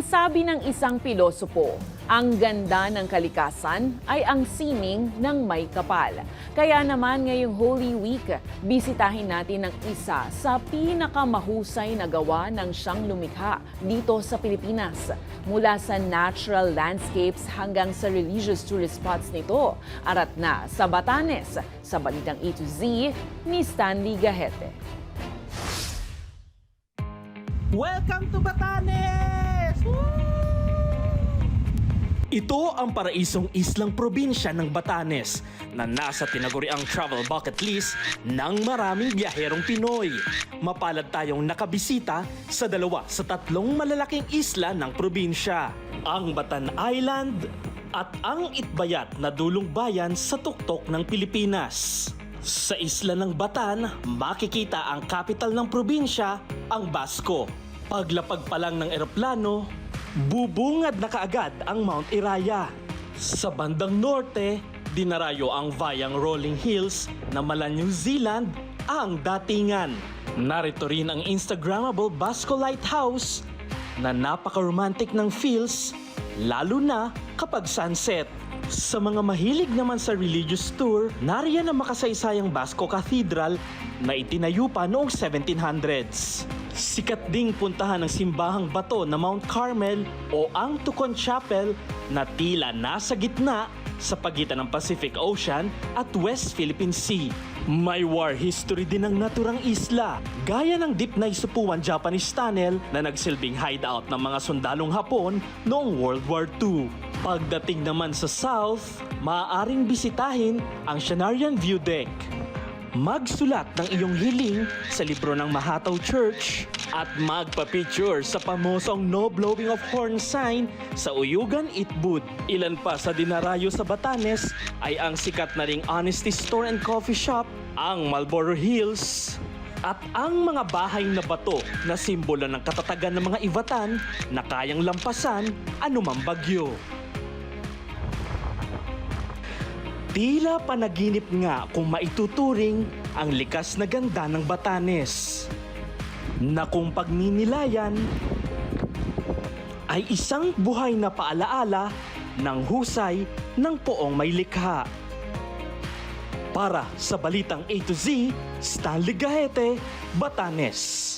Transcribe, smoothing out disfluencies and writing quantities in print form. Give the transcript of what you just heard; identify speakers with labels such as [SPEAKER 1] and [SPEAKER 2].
[SPEAKER 1] Sabi ng isang pilosopo, ang ganda ng kalikasan ay ang sining ng may kapal. Kaya naman ngayong Holy Week, bisitahin natin ang isa sa pinakamahusay na gawa ng siyang lumikha dito sa Pilipinas. Mula sa natural landscapes hanggang sa religious tourist spots nito, arat na sa Batanes, sa Balitang A to Z ni Stanley Gahete.
[SPEAKER 2] Welcome to Batanes! Woo! Ito ang paraisong islang probinsya ng Batanes na nasa tinaguriang travel bucket list ng maraming biyaherong Pinoy. Mapalad tayong nakabisita sa dalawa sa tatlong malalaking isla ng probinsya, ang Batan Island at ang Itbayat na dulong bayan sa tuktok ng Pilipinas. Sa isla ng Batan, makikita ang capital ng probinsya, ang Basco. Paglapag pa lang ng eroplano, bubungad na kaagad ang Mount Iraya. Sa bandang norte, dinarayo ang Vayang Rolling Hills na mala New Zealand ang datingan. Narito rin ang Instagrammable Basco Lighthouse na napaka-romantic ng feels, lalo na kapag sunset. Sa mga mahilig naman sa religious tour, nariyan ang makasaysayang Basco Cathedral na itinayo pa noong 1700s. Sikat ding puntahan ng simbahang bato na Mount Carmel o ang Tucon Chapel na tila nasa gitna sa pagitan ng Pacific Ocean at West Philippine Sea. May war history din ng naturang isla, gaya ng Dipnay Supuan Japanese Tunnel na nagsilbing hideout ng mga sundalong Hapon noong World War II. Pagdating naman sa south, maaaring bisitahin ang Shanarian View Deck. Magsulat ng iyong hiling sa libro ng Mahataw Church at magpa-picture sa pamosong no blowing of horn sign sa Uyugan Itbud. Ilan pa sa dinarayo sa Batanes ay ang sikat na ring Honesty Store and Coffee Shop, ang Marlboro Hills, at ang mga bahay na bato na simbolo ng katatagan ng mga Ivatan na kayang lampasan anumang bagyo. Tila panaginip nga kung maituturing ang likas na ganda ng Batanes, na kung pagninilayan ay isang buhay na paalaala ng husay ng poong may likha. Para sa Balitang A to Z, Stanley Gahete, Batanes.